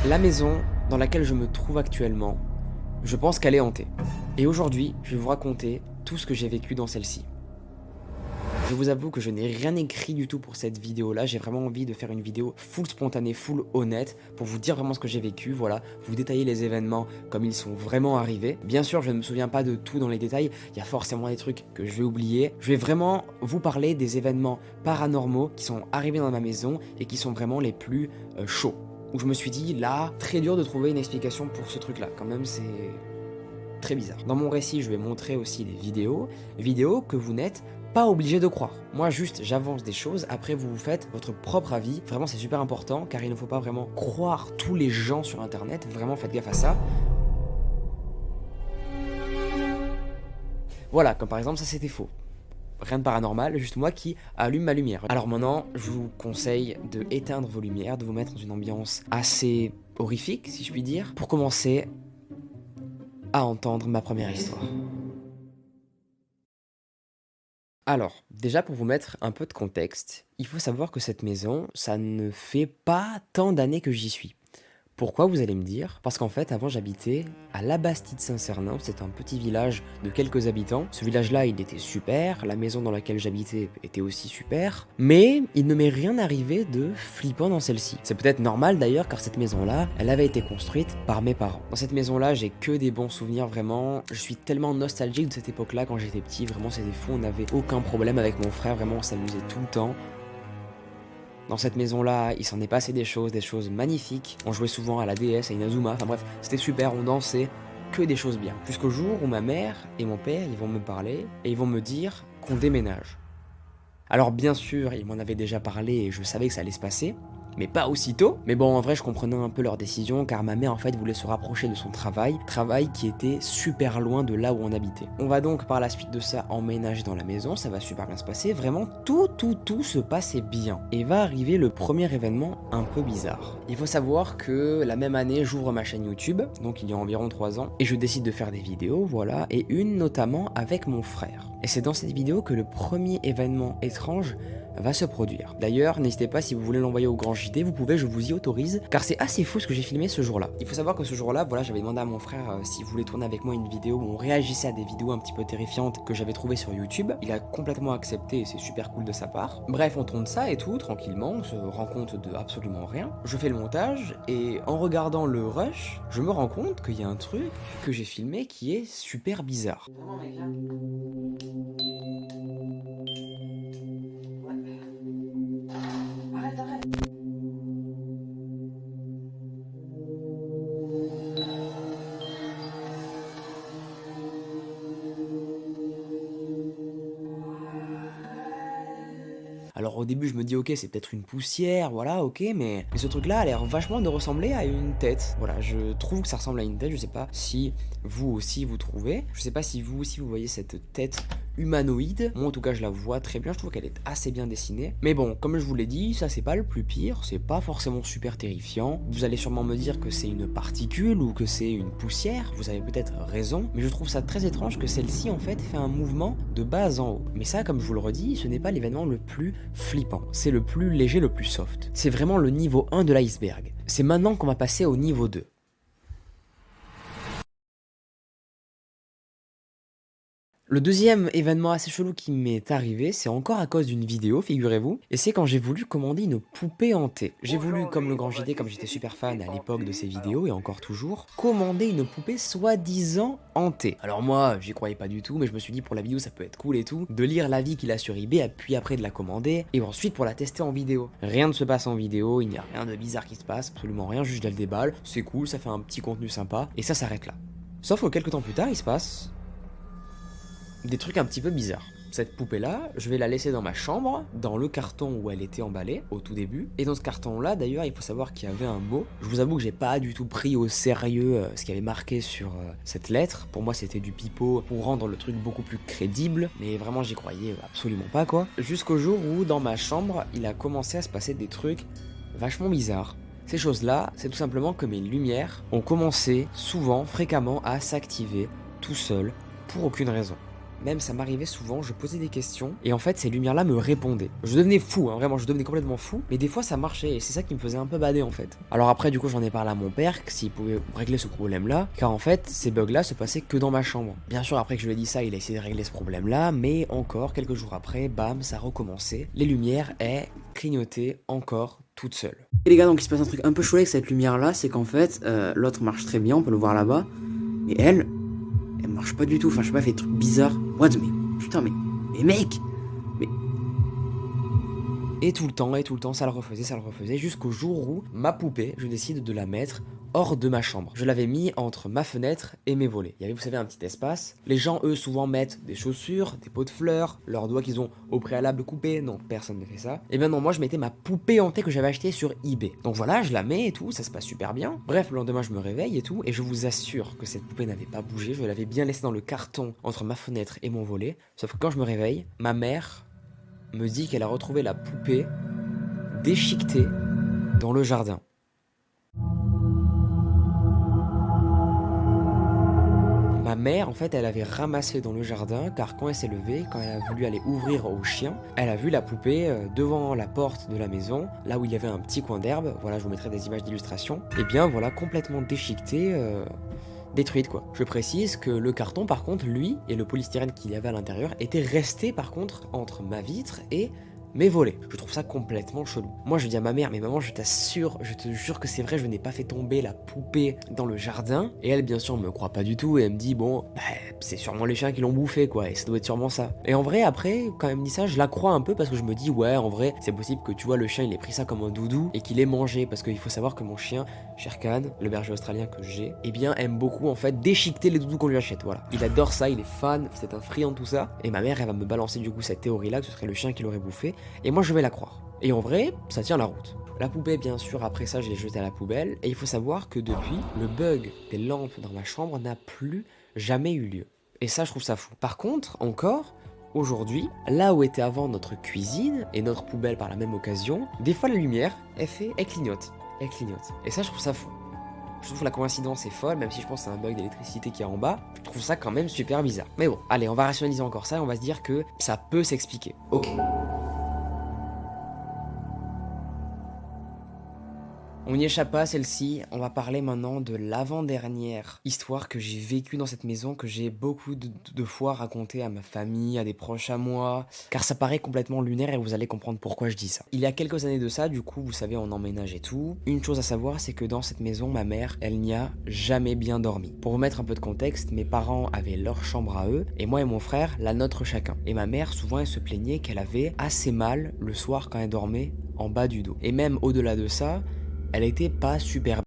La maison dans laquelle je me trouve actuellement, je pense qu'elle est hantée. Et aujourd'hui, je vais vous raconter tout ce que j'ai vécu dans celle-ci. Je vous avoue que je n'ai rien écrit du tout pour cette vidéo-là, j'ai vraiment envie de faire une vidéo full spontanée, full honnête, pour vous dire vraiment ce que j'ai vécu, voilà, vous détailler les événements comme ils sont vraiment arrivés. Bien sûr, je ne me souviens pas de tout dans les détails, il y a forcément des trucs que je vais oublier. Je vais vraiment vous parler des événements paranormaux qui sont arrivés dans ma maison et qui sont vraiment les plus chauds. Où je me suis dit, là, très dur de trouver une explication pour ce truc-là, quand même c'est très bizarre. Dans mon récit, je vais montrer aussi des vidéos que vous n'êtes pas obligé de croire. Moi juste j'avance des choses, après vous faites votre propre avis. Vraiment c'est super important car il ne faut pas vraiment croire tous les gens sur internet, vraiment faites gaffe à ça. Voilà, comme par exemple ça c'était faux. Rien de paranormal, juste moi qui allume ma lumière. Alors maintenant, je vous conseille de éteindre vos lumières, de vous mettre dans une ambiance assez horrifique, si je puis dire, pour commencer à entendre ma première histoire. Alors, déjà pour vous mettre un peu de contexte, il faut savoir que cette maison, ça ne fait pas tant d'années que j'y suis. Pourquoi vous allez me dire? Parce qu'en fait, avant j'habitais à La Bastide-Saint-Cernin, c'est un petit village de quelques habitants. Ce village-là, il était super, la maison dans laquelle j'habitais était aussi super, mais il ne m'est rien arrivé de flippant dans celle-ci. C'est peut-être normal d'ailleurs, car cette maison-là, elle avait été construite par mes parents. Dans cette maison-là, j'ai que des bons souvenirs, vraiment. Je suis tellement nostalgique de cette époque-là, quand j'étais petit, vraiment c'était fou, on n'avait aucun problème avec mon frère, vraiment on s'amusait tout le temps. Dans cette maison-là, il s'en est passé des choses magnifiques. On jouait souvent à la DS, à Inazuma, enfin bref, c'était super, on dansait, que des choses bien. Jusqu'au jour où ma mère et mon père, ils vont me parler et ils vont me dire qu'on déménage. Alors bien sûr, ils m'en avaient déjà parlé et je savais que ça allait se passer, mais pas aussitôt. Mais bon, en vrai, je comprenais un peu leur décision, car ma mère, en fait, voulait se rapprocher de son travail qui était super loin de là où on habitait. On va donc, par la suite de ça, emménager dans la maison, ça va super bien se passer, vraiment, tout se passait bien. Et va arriver le premier événement un peu bizarre. Il faut savoir que la même année, j'ouvre ma chaîne YouTube, donc il y a environ 3 ans, et je décide de faire des vidéos, voilà, et une notamment avec mon frère. Et c'est dans cette vidéo que le premier événement étrange va se produire. D'ailleurs, n'hésitez pas, si vous voulez l'envoyer au grand JT, vous pouvez, je vous y autorise, car c'est assez fou ce que j'ai filmé ce jour-là. Il faut savoir que ce jour-là, voilà, j'avais demandé à mon frère s'il voulait tourner avec moi une vidéo où on réagissait à des vidéos un petit peu terrifiantes que j'avais trouvées sur YouTube. Il a complètement accepté et c'est super cool de sa part. Bref, on tourne ça et tout, tranquillement, on se rend compte de absolument rien. Je fais le montage et en regardant le rush, je me rends compte qu'il y a un truc que j'ai filmé qui est super bizarre. Alors au début je me dis ok c'est peut-être une poussière, voilà ok, mais ce truc là a l'air vachement de ressembler à une tête. Voilà, je trouve que ça ressemble à une tête, je sais pas si vous aussi vous trouvez, je sais pas si vous aussi vous voyez cette tête humanoïde. Moi en tout cas je la vois très bien, je trouve qu'elle est assez bien dessinée. Mais bon, comme je vous l'ai dit, ça c'est pas le plus pire, c'est pas forcément super terrifiant. Vous allez sûrement me dire que c'est une particule ou que c'est une poussière, vous avez peut-être raison, mais je trouve ça très étrange que celle-ci en fait fait un mouvement de bas en haut. Mais ça, comme je vous le redis, ce n'est pas l'événement le plus flippant, c'est le plus léger, le plus soft. C'est vraiment le niveau 1 de l'iceberg. C'est maintenant qu'on va passer au niveau 2. Le deuxième événement assez chelou qui m'est arrivé, c'est encore à cause d'une vidéo, figurez-vous, et c'est quand j'ai voulu commander une poupée hantée. J'ai voulu, comme le grand JT, comme j'étais super fan à l'époque de ces vidéos, et encore toujours, commander une poupée soi-disant hantée. Alors moi, j'y croyais pas du tout, mais je me suis dit pour la vidéo ça peut être cool et tout, de lire l'avis qu'il a sur eBay, puis après de la commander, et ensuite pour la tester en vidéo. Rien ne se passe en vidéo, il n'y a rien de bizarre qui se passe, absolument rien, juste je la déballe, c'est cool, ça fait un petit contenu sympa, et ça s'arrête là. Sauf que quelques temps plus tard, il se passe des trucs un petit peu bizarres. Cette poupée-là, je vais la laisser dans ma chambre, dans le carton où elle était emballée, au tout début. Et dans ce carton-là, d'ailleurs, il faut savoir qu'il y avait un mot. Je vous avoue que j'ai pas du tout pris au sérieux ce qu'il y avait marqué sur cette lettre. Pour moi, c'était du pipeau pour rendre le truc beaucoup plus crédible. Mais vraiment, j'y croyais absolument pas, quoi. Jusqu'au jour où, dans ma chambre, il a commencé à se passer des trucs vachement bizarres. Ces choses-là, c'est tout simplement que mes lumières ont commencé, souvent, fréquemment, à s'activer tout seul, pour aucune raison. même ça m'arrivait souvent, je posais des questions, et en fait ces lumières-là me répondaient. Je devenais fou, hein, vraiment, je devenais complètement fou, mais des fois ça marchait, et c'est ça qui me faisait un peu bader en fait. Alors après du coup j'en ai parlé à mon père, s'il pouvait régler ce problème-là, car en fait ces bugs-là se passaient que dans ma chambre. Bien sûr après que je lui ai dit ça, il a essayé de régler ce problème-là, mais encore quelques jours après, bam, ça a recommencé. Les lumières, elles clignotaient encore toutes seules. Et les gars, donc il se passe un truc un peu chouette avec cette lumière là, c'est qu'en fait, l'autre marche très bien, on peut le voir là-bas, et elle marche pas du tout, enfin je sais pas, elle fait des trucs bizarres. What, mais putain, mais mec, mais Et tout le temps, ça le refaisait, jusqu'au jour où ma poupée, je décide de la mettre hors de ma chambre. Je l'avais mis entre ma fenêtre et mes volets. Il y avait, vous savez, un petit espace. Les gens, eux, souvent mettent des chaussures, des pots de fleurs, leurs doigts qu'ils ont au préalable coupés. Non, personne ne fait ça. Et bien non, moi, je mettais ma poupée hantée que j'avais achetée sur eBay. Donc voilà, je la mets et tout, ça se passe super bien. Bref, le lendemain, je me réveille et tout, et je vous assure que cette poupée n'avait pas bougé. Je l'avais bien laissée dans le carton entre ma fenêtre et mon volet. Sauf que quand je me réveille, ma mère me dit qu'elle a retrouvé la poupée déchiquetée dans le jardin. Ma mère, en fait, elle avait ramassé dans le jardin, car quand elle s'est levée, quand elle a voulu aller ouvrir au chien, elle a vu la poupée devant la porte de la maison, là où il y avait un petit coin d'herbe. Voilà, je vous mettrai des images d'illustration. Et bien voilà, complètement déchiquetée, détruite quoi. Je précise que le carton, par contre, lui, et le polystyrène qu'il y avait à l'intérieur, étaient restés par contre entre ma vitre et mes volets. Je trouve ça complètement chelou. Moi je dis à ma mère, mais maman, je t'assure, je te jure que c'est vrai, je n'ai pas fait tomber la poupée dans le jardin. Et elle bien sûr me croit pas du tout et elle me dit bon, bah, c'est sûrement les chiens qui l'ont bouffé quoi, et ça doit être sûrement ça. Et en vrai après, quand elle me dit ça, je la crois un peu parce que je me dis ouais, en vrai, c'est possible que tu vois le chien il ait pris ça comme un doudou et qu'il ait mangé, parce qu'il faut savoir que mon chien, Sherkan, le berger australien que j'ai, eh bien aime beaucoup en fait déchiqueter les doudous qu'on lui achète, voilà. Il adore ça, il est fan, c'est un friand de tout ça. Et ma mère elle va me balancer du coup cette théorie là que ce serait le chien qui l'aurait bouffé. Et moi je vais la croire. Et en vrai, ça tient la route. La poupée, bien sûr, après ça, je l'ai jetée à la poubelle. Et il faut savoir que depuis, le bug des lampes dans ma chambre n'a plus jamais eu lieu. Et ça, je trouve ça fou. Par contre, encore, aujourd'hui, là où était avant notre cuisine et notre poubelle par la même occasion, des fois la lumière, elle clignote. Elle clignote. Et ça, je trouve ça fou. Je trouve que la coïncidence est folle, même si je pense que c'est un bug d'électricité qui est en bas. Je trouve ça quand même super bizarre. Mais bon, allez, on va rationaliser encore ça et on va se dire que ça peut s'expliquer. Ok. On n'y échappe pas celle-ci, on va parler maintenant de l'avant-dernière histoire que j'ai vécue dans cette maison, que j'ai beaucoup de fois racontée à ma famille, à des proches à moi, car ça paraît complètement lunaire et vous allez comprendre pourquoi je dis ça. Il y a quelques années de ça, du coup, vous savez, on emménage et tout. Une chose à savoir, c'est que dans cette maison, ma mère, elle n'y a jamais bien dormi. Pour vous mettre un peu de contexte, mes parents avaient leur chambre à eux, et moi et mon frère, la nôtre chacun. Et ma mère, souvent, elle se plaignait qu'elle avait assez mal le soir quand elle dormait en bas du dos. Et même au-delà de ça, elle était pas super